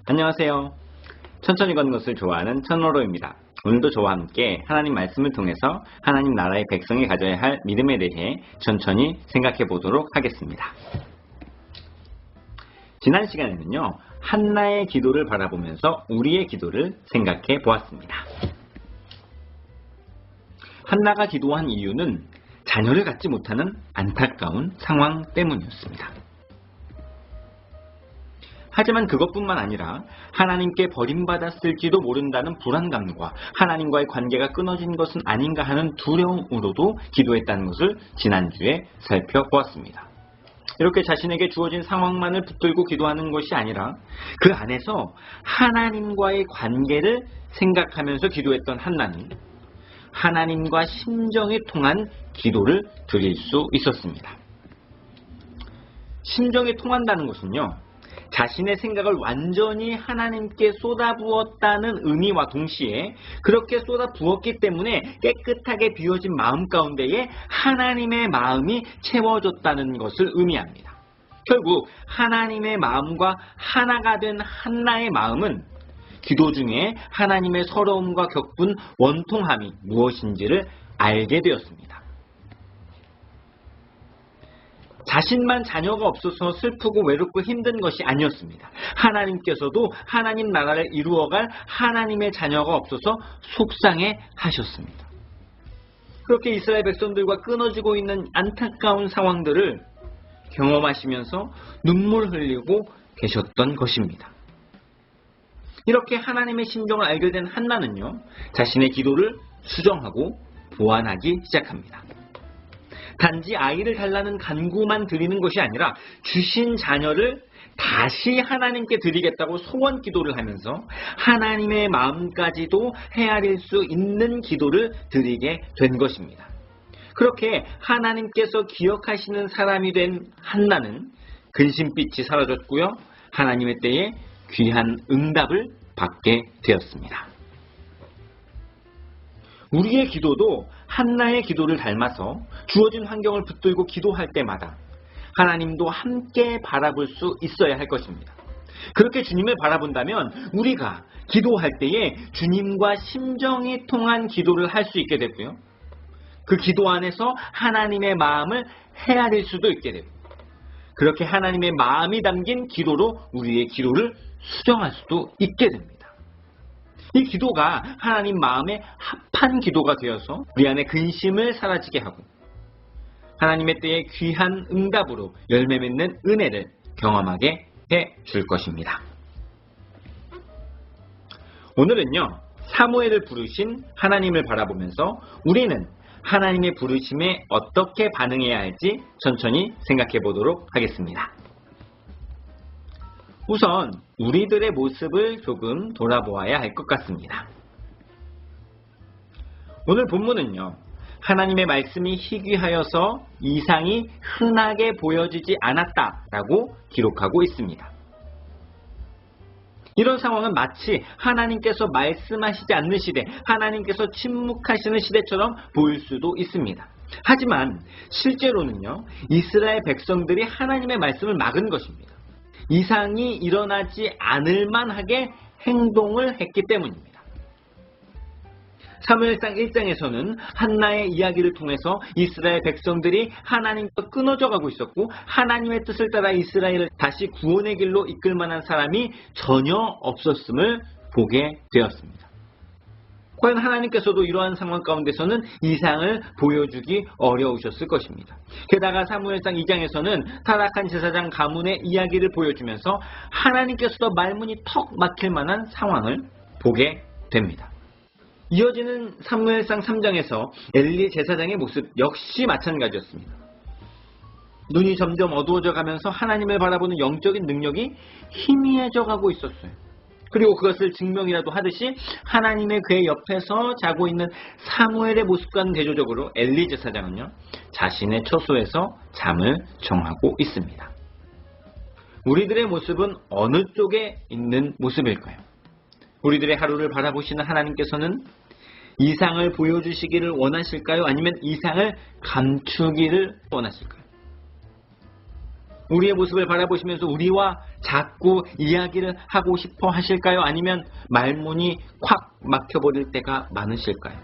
안녕하세요. 천천히 걷는 것을 좋아하는 천로로입니다. 오늘도 저와 함께 하나님 말씀을 통해서 하나님 나라의 백성이 가져야 할 믿음에 대해 천천히 생각해 보도록 하겠습니다. 지난 시간에는요, 한나의 기도를 바라보면서 우리의 기도를 생각해 보았습니다. 한나가 기도한 이유는 자녀를 갖지 못하는 안타까운 상황 때문이었습니다. 하지만 그것뿐만 아니라 하나님께 버림받았을지도 모른다는 불안감과 하나님과의 관계가 끊어진 것은 아닌가 하는 두려움으로도 기도했다는 것을 지난주에 살펴보았습니다. 이렇게 자신에게 주어진 상황만을 붙들고 기도하는 것이 아니라 그 안에서 하나님과의 관계를 생각하면서 기도했던 한나는 하나님과 심정이 통한 기도를 드릴 수 있었습니다. 심정이 통한다는 것은요, 자신의 생각을 완전히 하나님께 쏟아부었다는 의미와 동시에 그렇게 쏟아부었기 때문에 깨끗하게 비워진 마음 가운데에 하나님의 마음이 채워졌다는 것을 의미합니다. 결국 하나님의 마음과 하나가 된 한나의 마음은 기도 중에 하나님의 서러움과 겪은 원통함이 무엇인지를 알게 되었습니다. 자신만 자녀가 없어서 슬프고 외롭고 힘든 것이 아니었습니다. 하나님께서도 하나님 나라를 이루어갈 하나님의 자녀가 없어서 속상해 하셨습니다. 그렇게 이스라엘 백성들과 끊어지고 있는 안타까운 상황들을 경험하시면서 눈물 흘리고 계셨던 것입니다. 이렇게 하나님의 심정을 알게 된 한나는요, 자신의 기도를 수정하고 보완하기 시작합니다. 단지 아이를 달라는 간구만 드리는 것이 아니라 주신 자녀를 다시 하나님께 드리겠다고 소원 기도를 하면서 하나님의 마음까지도 헤아릴 수 있는 기도를 드리게 된 것입니다. 그렇게 하나님께서 기억하시는 사람이 된 한나는 근심빛이 사라졌고요, 하나님의 때에 귀한 응답을 받게 되었습니다. 우리의 기도도 한나의 기도를 닮아서 주어진 환경을 붙들고 기도할 때마다 하나님도 함께 바라볼 수 있어야 할 것입니다. 그렇게 주님을 바라본다면 우리가 기도할 때에 주님과 심정이 통한 기도를 할 수 있게 되고요, 그 기도 안에서 하나님의 마음을 헤아릴 수도 있게 되고, 그렇게 하나님의 마음이 담긴 기도로 우리의 기도를 수정할 수도 있게 됩니다. 이 기도가 하나님 마음에 합한 기도가 되어서 우리 안에 근심을 사라지게 하고 하나님의 때에 귀한 응답으로 열매 맺는 은혜를 경험하게 해줄 것입니다. 오늘은요, 사무엘을 부르신 하나님을 바라보면서 우리는 하나님의 부르심에 어떻게 반응해야 할지 천천히 생각해 보도록 하겠습니다. 우선 우리들의 모습을 조금 돌아보아야 할 것 같습니다. 오늘 본문은요, 하나님의 말씀이 희귀하여서 이상이 흔하게 보여지지 않았다라고 기록하고 있습니다. 이런 상황은 마치 하나님께서 말씀하시지 않는 시대, 하나님께서 침묵하시는 시대처럼 보일 수도 있습니다. 하지만 실제로는요, 이스라엘 백성들이 하나님의 말씀을 막은 것입니다. 이상이 일어나지 않을 만하게 행동을 했기 때문입니다. 사무엘상 1장에서는 한나의 이야기를 통해서 이스라엘 백성들이 하나님과 끊어져 가고 있었고 하나님의 뜻을 따라 이스라엘을 다시 구원의 길로 이끌 만한 사람이 전혀 없었음을 보게 되었습니다. 과연 하나님께서도 이러한 상황 가운데서는 이상을 보여주기 어려우셨을 것입니다. 게다가 사무엘상 2장에서는 타락한 제사장 가문의 이야기를 보여주면서 하나님께서도 말문이 턱 막힐 만한 상황을 보게 됩니다. 이어지는 사무엘상 3장에서 엘리 제사장의 모습 역시 마찬가지였습니다. 눈이 점점 어두워져 가면서 하나님을 바라보는 영적인 능력이 희미해져 가고 있었어요. 그리고 그것을 증명이라도 하듯이 하나님의 궤 옆에서 자고 있는 사무엘의 모습과는 대조적으로 엘리 제사장은요, 자신의 처소에서 잠을 청하고 있습니다. 우리들의 모습은 어느 쪽에 있는 모습일까요? 우리들의 하루를 바라보시는 하나님께서는 이상을 보여주시기를 원하실까요? 아니면 이상을 감추기를 원하실까요? 우리의 모습을 바라보시면서 우리와 자꾸 이야기를 하고 싶어 하실까요? 아니면 말문이 콱 막혀버릴 때가 많으실까요?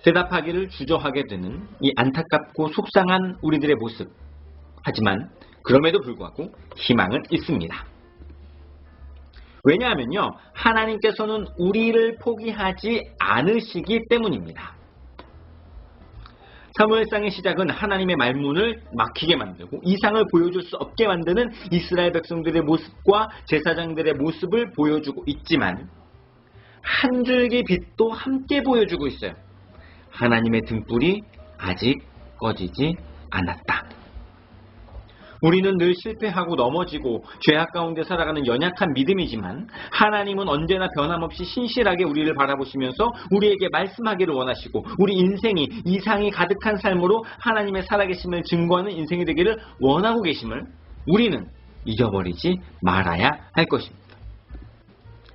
대답하기를 주저하게 되는 이 안타깝고 속상한 우리들의 모습. 하지만 그럼에도 불구하고 희망은 있습니다. 왜냐하면요, 하나님께서는 우리를 포기하지 않으시기 때문입니다. 사무엘상의 시작은 하나님의 말문을 막히게 만들고 이상을 보여줄 수 없게 만드는 이스라엘 백성들의 모습과 제사장들의 모습을 보여주고 있지만 한 줄기 빛도 함께 보여주고 있어요. 하나님의 등불이 아직 꺼지지 않았다. 우리는 늘 실패하고 넘어지고 죄악 가운데 살아가는 연약한 믿음이지만 하나님은 언제나 변함없이 신실하게 우리를 바라보시면서 우리에게 말씀하기를 원하시고 우리 인생이 이상이 가득한 삶으로 하나님의 살아계심을 증거하는 인생이 되기를 원하고 계심을 우리는 잊어버리지 말아야 할 것입니다.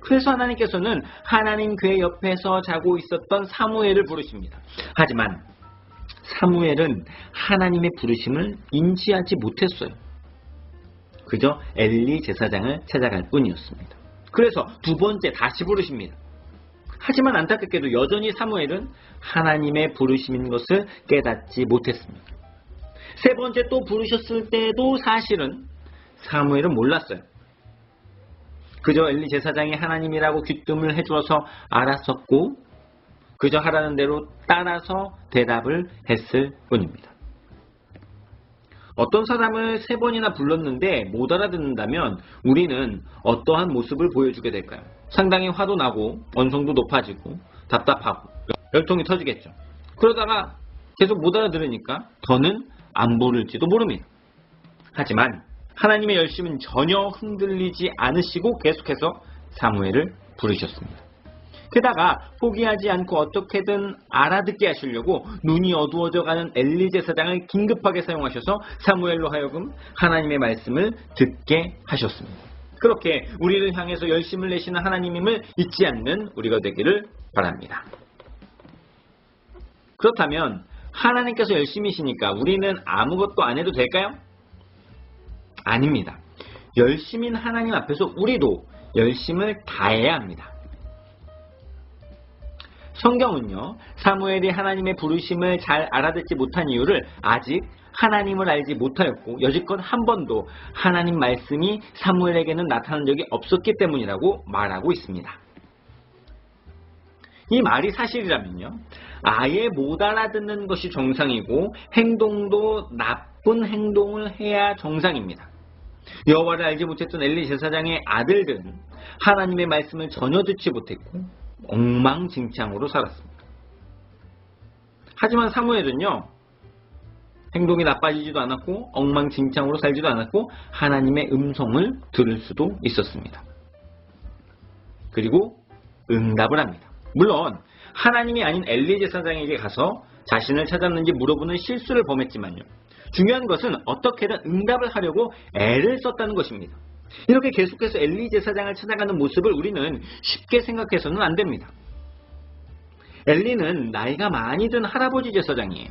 그래서 하나님께서는 하나님 궤 옆에서 자고 있었던 사무엘을 부르십니다. 하지만 사무엘은 하나님의 부르심을 인지하지 못했어요. 그저 엘리 제사장을 찾아갈 뿐이었습니다. 그래서 두 번째 다시 부르십니다. 하지만 안타깝게도 여전히 사무엘은 하나님의 부르심인 것을 깨닫지 못했습니다. 세 번째 또 부르셨을 때도 사실은 사무엘은 몰랐어요. 그저 엘리 제사장이 하나님이라고 귀뜸을 해주어서 알았었고 그저 하라는 대로 따라서 대답을 했을 뿐입니다. 어떤 사람을 세 번이나 불렀는데 못 알아듣는다면 우리는 어떠한 모습을 보여주게 될까요? 상당히 화도 나고 언성도 높아지고 답답하고 열통이 터지겠죠. 그러다가 계속 못 알아들으니까 더는 안 부를지도 모릅니다. 하지만 하나님의 열심은 전혀 흔들리지 않으시고 계속해서 사무엘을 부르셨습니다. 게다가 포기하지 않고 어떻게든 알아듣게 하시려고 눈이 어두워져가는 엘리 제사장을 긴급하게 사용하셔서 사무엘로 하여금 하나님의 말씀을 듣게 하셨습니다. 그렇게 우리를 향해서 열심을 내시는 하나님임을 잊지 않는 우리가 되기를 바랍니다. 그렇다면 하나님께서 열심이시니까 우리는 아무것도 안 해도 될까요? 아닙니다. 열심인 하나님 앞에서 우리도 열심을 다해야 합니다. 성경은요, 사무엘이 하나님의 부르심을 잘 알아듣지 못한 이유를 아직 하나님을 알지 못하였고 여지껏 한 번도 하나님 말씀이 사무엘에게는 나타난 적이 없었기 때문이라고 말하고 있습니다. 이 말이 사실이라면요, 아예 못 알아듣는 것이 정상이고 행동도 나쁜 행동을 해야 정상입니다. 여호와를 알지 못했던 엘리 제사장의 아들들은 하나님의 말씀을 전혀 듣지 못했고 엉망진창으로 살았습니다. 하지만 사무엘은요, 행동이 나빠지지도 않았고 엉망진창으로 살지도 않았고 하나님의 음성을 들을 수도 있었습니다. 그리고 응답을 합니다. 물론 하나님이 아닌 엘리 제사장에게 가서 자신을 찾았는지 물어보는 실수를 범했지만요, 중요한 것은 어떻게든 응답을 하려고 애를 썼다는 것입니다. 이렇게 계속해서 엘리 제사장을 찾아가는 모습을 우리는 쉽게 생각해서는 안 됩니다. 엘리는 나이가 많이 든 할아버지 제사장이에요.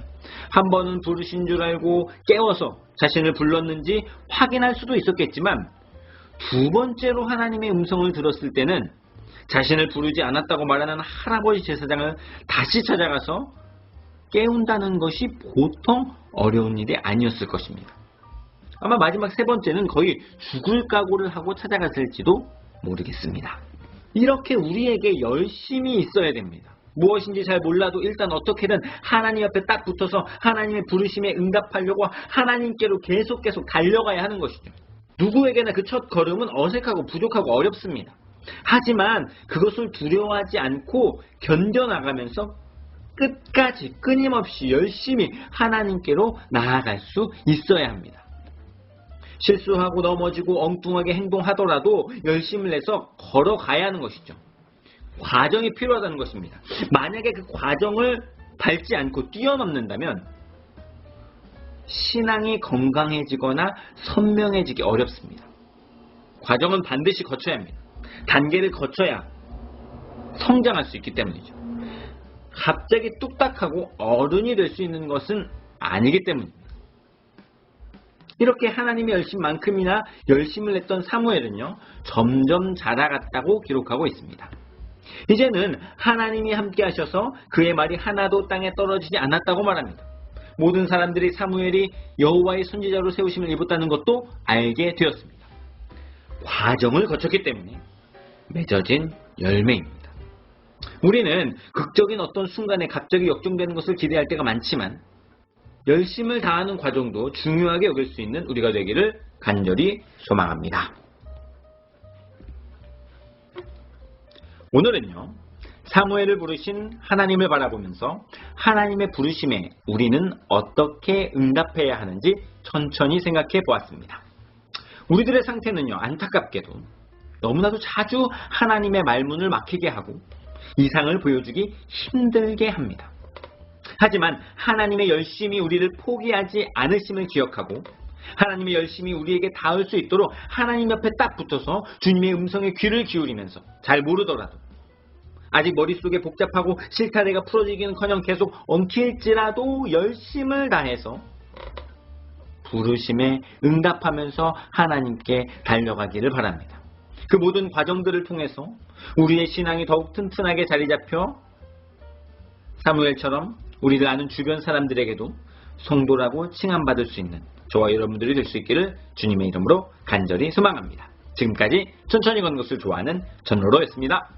한 번은 부르신 줄 알고 깨워서 자신을 불렀는지 확인할 수도 있었겠지만 두 번째로 하나님의 음성을 들었을 때는 자신을 부르지 않았다고 말하는 할아버지 제사장을 다시 찾아가서 깨운다는 것이 보통 어려운 일이 아니었을 것입니다. 아마 마지막 세 번째는 거의 죽을 각오를 하고 찾아갔을지도 모르겠습니다. 이렇게 우리에게 열심이 있어야 됩니다. 무엇인지 잘 몰라도 일단 어떻게든 하나님 앞에 딱 붙어서 하나님의 부르심에 응답하려고 하나님께로 계속 달려가야 하는 것이죠. 누구에게나 그 첫 걸음은 어색하고 부족하고 어렵습니다. 하지만 그것을 두려워하지 않고 견뎌나가면서 끝까지 끊임없이 열심히 하나님께로 나아갈 수 있어야 합니다. 실수하고 넘어지고 엉뚱하게 행동하더라도 열심을 내서 걸어가야 하는 것이죠. 과정이 필요하다는 것입니다. 만약에 그 과정을 밟지 않고 뛰어넘는다면 신앙이 건강해지거나 선명해지기 어렵습니다. 과정은 반드시 거쳐야 합니다. 단계를 거쳐야 성장할 수 있기 때문이죠. 갑자기 뚝딱하고 어른이 될 수 있는 것은 아니기 때문입니다. 이렇게 하나님의 열심만큼이나 열심을 냈던 사무엘은요, 점점 자라갔다고 기록하고 있습니다. 이제는 하나님이 함께 하셔서 그의 말이 하나도 땅에 떨어지지 않았다고 말합니다. 모든 사람들이 사무엘이 여호와의 선지자로 세우심을 입었다는 것도 알게 되었습니다. 과정을 거쳤기 때문에 맺어진 열매입니다. 우리는 극적인 어떤 순간에 갑자기 역종되는 것을 기대할 때가 많지만 열심을 다하는 과정도 중요하게 여길 수 있는 우리가 되기를 간절히 소망합니다. 오늘은요, 사무엘을 부르신 하나님을 바라보면서 하나님의 부르심에 우리는 어떻게 응답해야 하는지 천천히 생각해 보았습니다. 우리들의 상태는요, 안타깝게도 너무나도 자주 하나님의 말문을 막히게 하고 이상을 보여주기 힘들게 합니다. 하지만 하나님의 열심이 우리를 포기하지 않으심을 기억하고 하나님의 열심이 우리에게 닿을 수 있도록 하나님 옆에 딱 붙어서 주님의 음성에 귀를 기울이면서 잘 모르더라도 아직 머릿속에 복잡하고 실타래가 풀어지기는커녕 계속 엉킬지라도 열심을 다해서 부르심에 응답하면서 하나님께 달려가기를 바랍니다. 그 모든 과정들을 통해서 우리의 신앙이 더욱 튼튼하게 자리 잡혀 사무엘처럼 우리를 아는 주변 사람들에게도 성도라고 칭함받을 수 있는 저와 여러분들이 될 수 있기를 주님의 이름으로 간절히 소망합니다. 지금까지 천천히 걷는 것을 좋아하는 전로로였습니다.